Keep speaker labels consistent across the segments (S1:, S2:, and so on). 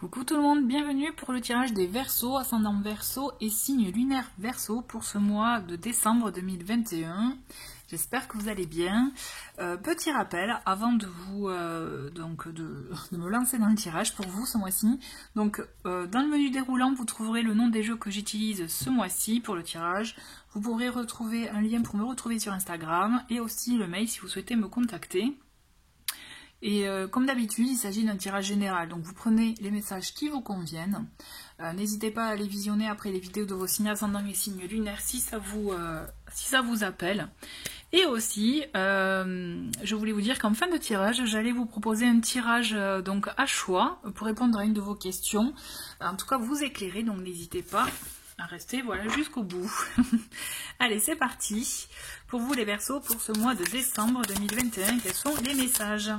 S1: Coucou tout le monde, bienvenue pour le tirage des Verseaux, ascendant Verseau et signe lunaire Verseau pour ce mois de décembre 2021. J'espère que vous allez bien. Petit rappel avant de vous de me lancer dans le tirage pour vous ce mois-ci. Donc dans le menu déroulant, vous trouverez le nom des jeux que j'utilise ce mois-ci pour le tirage. Vous pourrez retrouver un lien pour me retrouver sur Instagram et aussi le mail si vous souhaitez me contacter. Et comme d'habitude, il s'agit d'un tirage général, donc vous prenez les messages qui vous conviennent. N'hésitez pas à les visionner après les vidéos de vos signes ascendants et signes lunaires si ça vous appelle. Et aussi, je voulais vous dire qu'en fin de tirage, j'allais vous proposer un tirage donc à choix pour répondre à une de vos questions. En tout cas, vous éclairer, donc n'hésitez pas à rester voilà, jusqu'au bout. Allez, c'est parti. Pour vous les Verseaux, pour ce mois de décembre 2021, quels sont les messages?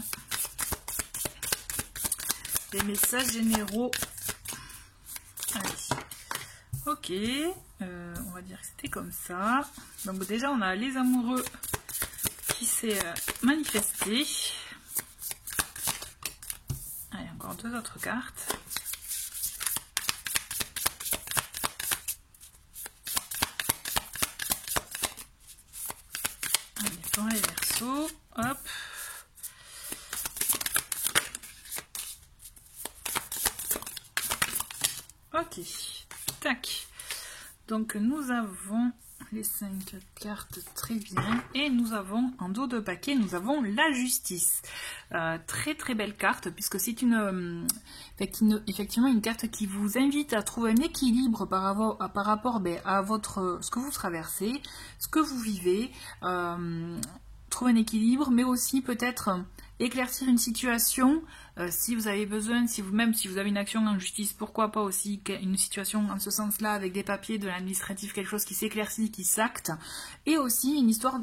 S1: Les messages généraux. Allez. Ok. On va dire que c'était comme ça. Donc déjà, on a les amoureux qui s'est manifesté. Allez, encore deux autres cartes. Allez, pour les Verseaux. Hop. Ok, tac. Donc nous avons les 5 cartes, très bien. Et nous avons, en dos de paquet, nous avons la justice. Très très belle carte, puisque c'est effectivement une carte qui vous invite à trouver un équilibre par rapport à ce que vous traversez, ce que vous vivez. Trouver un équilibre, mais aussi peut-être éclaircir une situation, si vous avez besoin, si vous avez une action en justice, pourquoi pas aussi une situation en ce sens-là, avec des papiers, de l'administratif, quelque chose qui s'éclaircit, qui s'acte, et aussi une histoire,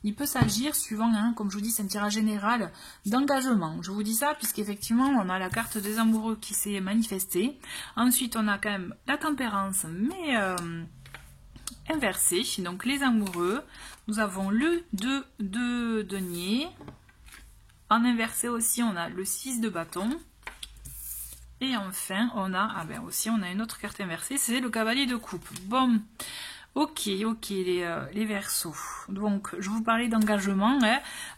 S1: il peut s'agir, suivant, comme je vous dis, c'est un tirage général, d'engagement. Je vous dis ça, puisqu'effectivement, on a la carte des amoureux qui s'est manifestée, ensuite on a quand même la tempérance, mais inversée, donc les amoureux, nous avons le 2 de denier. En inversé aussi, on a le 6 de bâton. Et enfin, on a aussi on a une autre carte inversée, c'est le cavalier de coupe. Bon, ok, les Verseaux. Donc, je vous parlais d'engagement.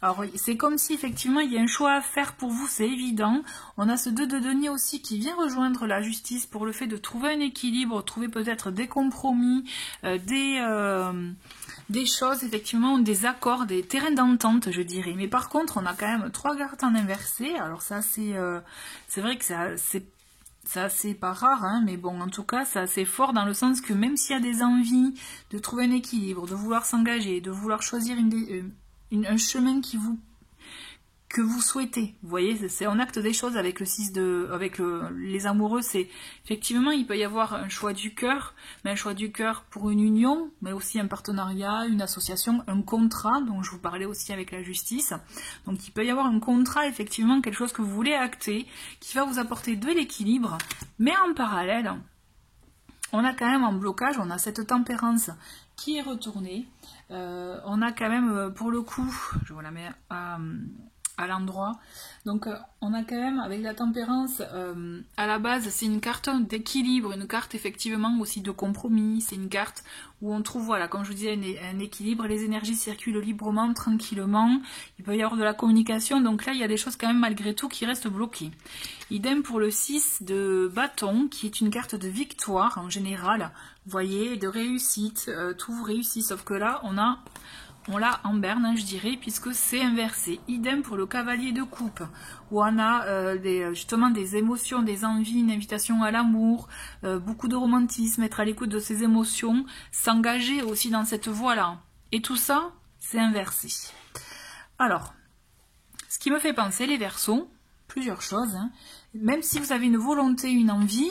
S1: Alors, c'est comme si effectivement il y a un choix à faire pour vous, c'est évident. On a ce 2 de denier aussi qui vient rejoindre la justice pour le fait de trouver un équilibre, trouver peut-être des compromis, des choses, effectivement, des accords, des terrains d'entente, je dirais. Mais par contre, on a quand même 3 cartes en inversé. Alors ça, c'est vrai que c'est pas rare, mais bon, en tout cas, c'est assez fort dans le sens que même s'il y a des envies de trouver un équilibre, de vouloir s'engager, de vouloir choisir un chemin que vous souhaitez. Vous voyez, on acte des choses avec le 6 les amoureux, c'est effectivement il peut y avoir un choix du cœur, mais un choix du cœur pour une union, mais aussi un partenariat, une association, un contrat, dont je vous parlais aussi avec la justice. Donc il peut y avoir un contrat, effectivement, quelque chose que vous voulez acter, qui va vous apporter de l'équilibre, mais en parallèle, on a quand même en blocage, on a cette tempérance qui est retournée. On a quand même, pour le coup, je vous la mets à l'endroit. Donc on a quand même avec la tempérance, à la base c'est une carte d'équilibre, une carte effectivement aussi de compromis, c'est une carte où on trouve, voilà, comme je vous disais, un équilibre, les énergies circulent librement, tranquillement, il peut y avoir de la communication, donc là il y a des choses quand même malgré tout qui restent bloquées. Idem pour le 6 de bâton, qui est une carte de victoire en général, vous voyez, de réussite, tout vous réussit, sauf que là on l'a en berne, je dirais, puisque c'est inversé. Idem pour le cavalier de coupe, où on a justement des émotions, des envies, une invitation à l'amour, beaucoup de romantisme, être à l'écoute de ses émotions, s'engager aussi dans cette voie-là. Et tout ça, c'est inversé. Alors, ce qui me fait penser, les Verseaux, plusieurs choses, même si vous avez une volonté, une envie,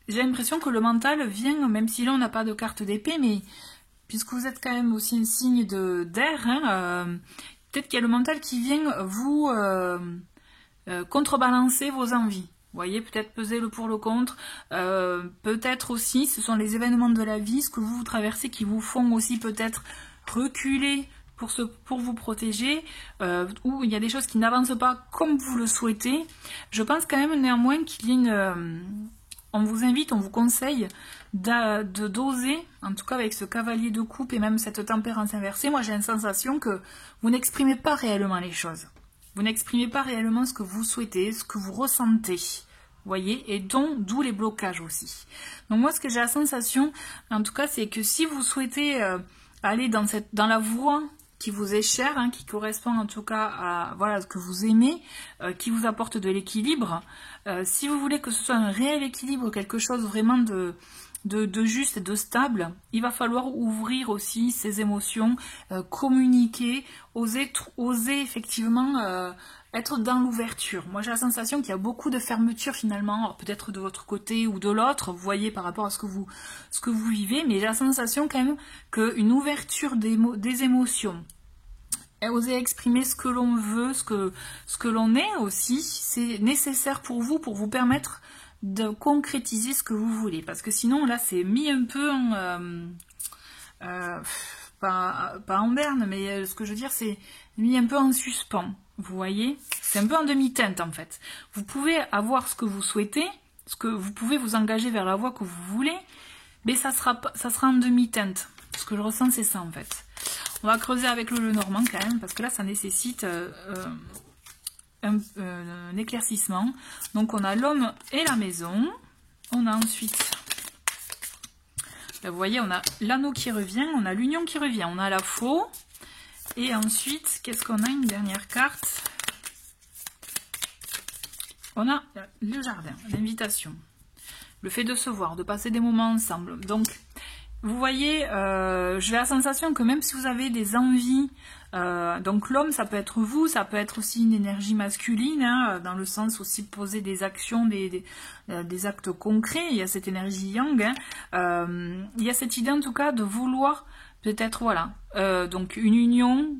S1: j'ai l'impression que le mental vient, même si là on n'a pas de carte d'épée, mais puisque vous êtes quand même aussi un signe d'air, peut-être qu'il y a le mental qui vient vous contrebalancer vos envies. Vous voyez, peut-être peser le pour le contre. Peut-être aussi, ce sont les événements de la vie, ce que vous traversez, qui vous font aussi peut-être reculer pour vous protéger, ou il y a des choses qui n'avancent pas comme vous le souhaitez. Je pense quand même néanmoins qu'il y a on vous invite, on vous conseille de doser, en tout cas avec ce cavalier de coupe et même cette tempérance inversée. Moi j'ai une sensation que vous n'exprimez pas réellement les choses. Vous n'exprimez pas réellement ce que vous souhaitez, ce que vous ressentez. Vous voyez, et d'où les blocages aussi. Donc moi, ce que j'ai la sensation, en tout cas, c'est que si vous souhaitez aller dans la voie qui vous est chère, hein, qui correspond en tout cas à voilà, ce que vous aimez, qui vous apporte de l'équilibre, si vous voulez que ce soit un réel équilibre, quelque chose vraiment de juste et de stable, il va falloir ouvrir aussi ses émotions, communiquer, oser effectivement être dans l'ouverture. Moi j'ai la sensation qu'il y a beaucoup de fermeture finalement, peut-être de votre côté ou de l'autre, vous voyez par rapport à ce que vous vivez, mais j'ai la sensation quand même qu'une ouverture des émotions, et oser exprimer ce que l'on veut, ce que l'on est aussi, c'est nécessaire pour vous permettre de concrétiser ce que vous voulez, parce que sinon là c'est mis un peu en pas en berne, mais ce que je veux dire c'est mis un peu en suspens, vous voyez, c'est un peu en demi-teinte en fait. Vous pouvez avoir ce que vous souhaitez, vous pouvez vous engager vers la voie que vous voulez, mais ça sera en demi-teinte. Ce que je ressens c'est ça en fait. On va creuser avec le Lenormand quand même, parce que là ça nécessite un éclaircissement. Donc on a l'homme et la maison. On a ensuite, là, vous voyez, on a l'anneau qui revient, on a l'union qui revient, on a la faux. Et ensuite, qu'est-ce qu'on a? Une dernière carte. On a le jardin, l'invitation. Le fait de se voir, de passer des moments ensemble. Donc, vous voyez, j'ai la sensation que même si vous avez des envies, donc l'homme, ça peut être vous, ça peut être aussi une énergie masculine, hein, dans le sens aussi de poser des actions, des actes concrets, il y a cette énergie yang, hein, il y a cette idée en tout cas de vouloir peut-être, voilà, donc une union,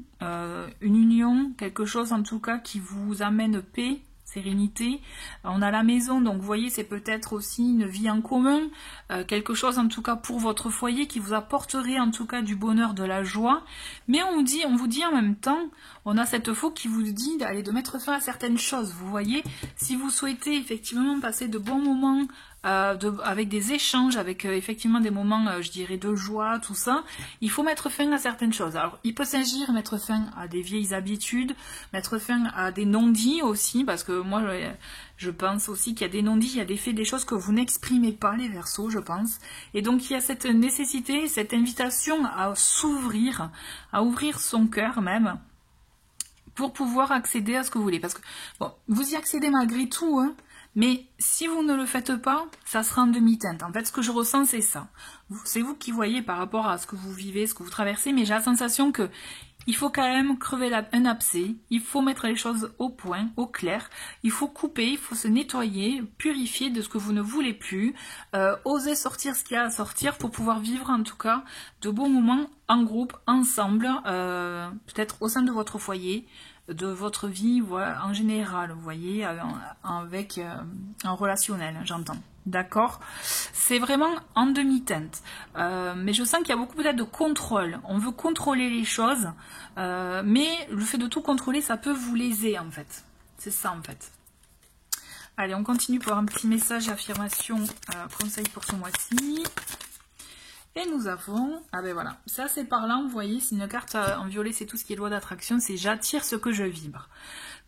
S1: quelque chose en tout cas qui vous amène paix, sérénité. On a la maison, donc vous voyez, c'est peut-être aussi une vie en commun, quelque chose en tout cas pour votre foyer qui vous apporterait en tout cas du bonheur, de la joie. Mais on vous dit en même temps, on a cette faux qui vous dit d'aller de mettre fin à certaines choses. Vous voyez, si vous souhaitez effectivement passer de bons moments avec des échanges, avec effectivement des moments, je dirais, de joie, tout ça, il faut mettre fin à certaines choses. Alors, il peut s'agir de mettre fin à des vieilles habitudes, mettre fin à des non-dits aussi, parce que moi, je pense aussi qu'il y a des non-dits, il y a des faits, des choses que vous n'exprimez pas, les Verseaux, je pense. Et donc, il y a cette nécessité, cette invitation à s'ouvrir, à ouvrir son cœur même, pour pouvoir accéder à ce que vous voulez. Parce que, bon, vous y accédez malgré tout, hein, mais si vous ne le faites pas, ça sera en demi-teinte. En fait, ce que je ressens, c'est ça. C'est vous qui voyez par rapport à ce que vous vivez, ce que vous traversez, mais j'ai la sensation que il faut quand même crever un abcès, il faut mettre les choses au point, au clair, il faut couper, il faut se nettoyer, purifier de ce que vous ne voulez plus, oser sortir ce qu'il y a à sortir pour pouvoir vivre en tout cas de bons moments en groupe, ensemble, peut-être au sein de votre foyer, de votre vie, voilà, en général, vous voyez, avec en relationnel, j'entends. D'accord? C'est vraiment en demi-teinte. Mais je sens qu'il y a beaucoup peut-être de contrôle. On veut contrôler les choses, mais le fait de tout contrôler, ça peut vous léser en fait. C'est ça en fait. Allez, on continue pour un petit message, affirmation, conseil pour ce mois-ci. Et nous avons, ah ben voilà, ça c'est parlant, vous voyez, c'est une carte en violet, c'est tout ce qui est loi d'attraction, c'est j'attire ce que je vibre.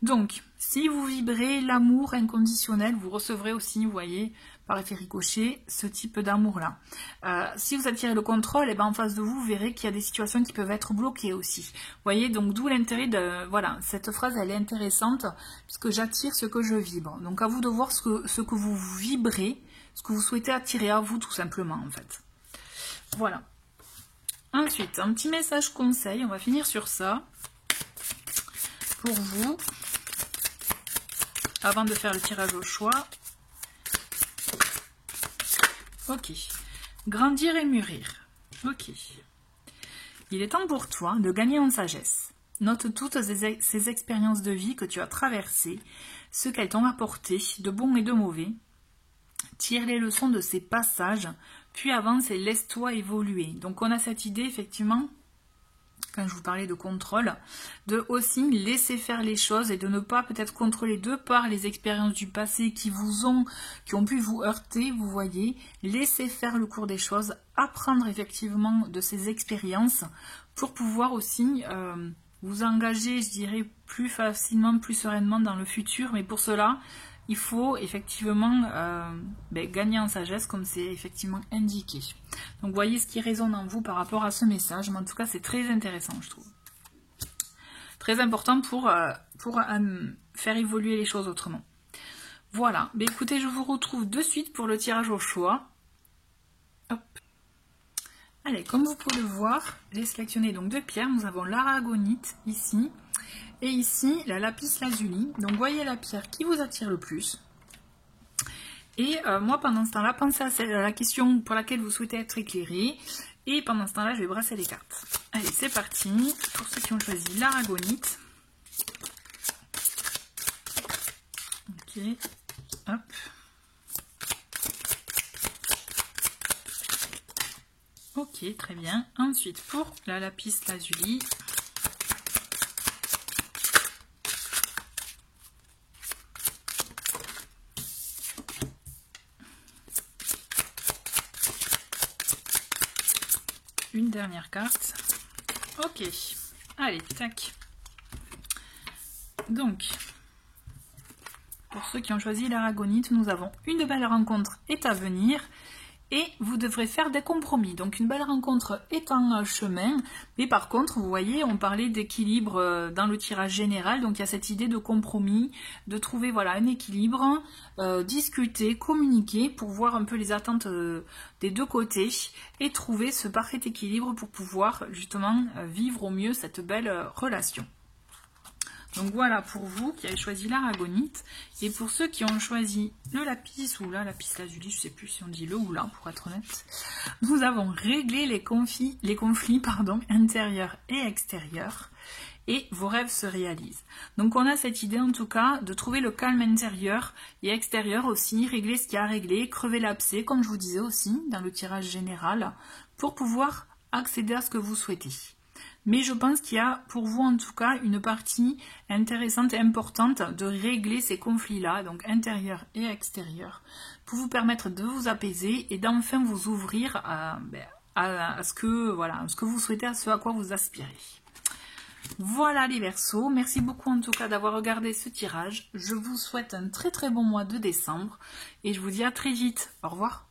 S1: Donc, si vous vibrez l'amour inconditionnel, vous recevrez aussi, vous voyez, par effet ricochet, ce type d'amour-là. Si vous attirez le contrôle, et ben en face de vous, vous verrez qu'il y a des situations qui peuvent être bloquées aussi. Vous voyez, donc d'où l'intérêt de, voilà, cette phrase, elle est intéressante, puisque j'attire ce que je vibre. Donc à vous de voir ce que vous vibrez, ce que vous souhaitez attirer à vous, tout simplement, en fait. Voilà. Ensuite, un petit message conseil, on va finir sur ça. Pour vous, avant de faire le tirage au choix. Ok. Grandir et mûrir. Ok. Il est temps pour toi de gagner en sagesse. Note toutes ces expériences de vie que tu as traversées, ce qu'elles t'ont apporté, de bon et de mauvais. Tire les leçons de ces passages, puis avance et laisse-toi évoluer. Donc on a cette idée, effectivement, quand je vous parlais de contrôle, de aussi laisser faire les choses et de ne pas peut-être contrôler de par les expériences du passé qui ont pu vous heurter, vous voyez, laisser faire le cours des choses, apprendre effectivement de ces expériences pour pouvoir aussi vous engager, je dirais, plus facilement, plus sereinement dans le futur, mais pour cela, il faut effectivement gagner en sagesse comme c'est effectivement indiqué. Donc voyez ce qui résonne en vous par rapport à ce message, mais en tout cas c'est très intéressant je trouve. Très important pour faire évoluer les choses autrement. Voilà, écoutez, je vous retrouve de suite pour le tirage au choix. Hop. Allez, comme vous pouvez le voir, j'ai sélectionné donc deux pierres, nous avons l'aragonite ici. Et ici, la lapis lazuli. Donc, voyez la pierre qui vous attire le plus. Et moi, pendant ce temps-là, pensez à la question pour laquelle vous souhaitez être éclairé. Et pendant ce temps-là, je vais brasser les cartes. Allez, c'est parti. Pour ceux qui ont choisi l'aragonite. Ok. Hop. Ok, très bien. Ensuite, pour la lapis lazuli. Une dernière carte. Ok. Allez, tac. Donc, pour ceux qui ont choisi l'aragonite, nous avons une belle rencontre est à venir et vous devrez faire des compromis. Donc, une belle rencontre est en chemin, mais par contre, vous voyez, on parlait d'équilibre dans le tirage général. Donc, il y a cette idée de compromis, de trouver voilà un équilibre, discuter, communiquer pour voir un peu les attentes des deux côtés et trouver ce parfait équilibre pour pouvoir justement vivre au mieux cette belle relation. Donc voilà pour vous qui avez choisi l'aragonite. Et pour ceux qui ont choisi le lapis ou la lapis lazuli, je ne sais plus si on dit le ou la pour être honnête, nous avons réglé les conflits intérieurs et extérieurs. Et vos rêves se réalisent. Donc on a cette idée en tout cas de trouver le calme intérieur et extérieur aussi, régler ce qu'il y a à régler, crever l'abcès comme je vous disais aussi dans le tirage général pour pouvoir accéder à ce que vous souhaitez. Mais je pense qu'il y a pour vous en tout cas une partie intéressante et importante de régler ces conflits-là, donc intérieur et extérieur, pour vous permettre de vous apaiser et d'enfin vous ouvrir à ce que vous souhaitez, à ce à quoi vous aspirez. Voilà les Verseaux, merci beaucoup en tout cas d'avoir regardé ce tirage. Je vous souhaite un très très bon mois de décembre et je vous dis à très vite. Au revoir.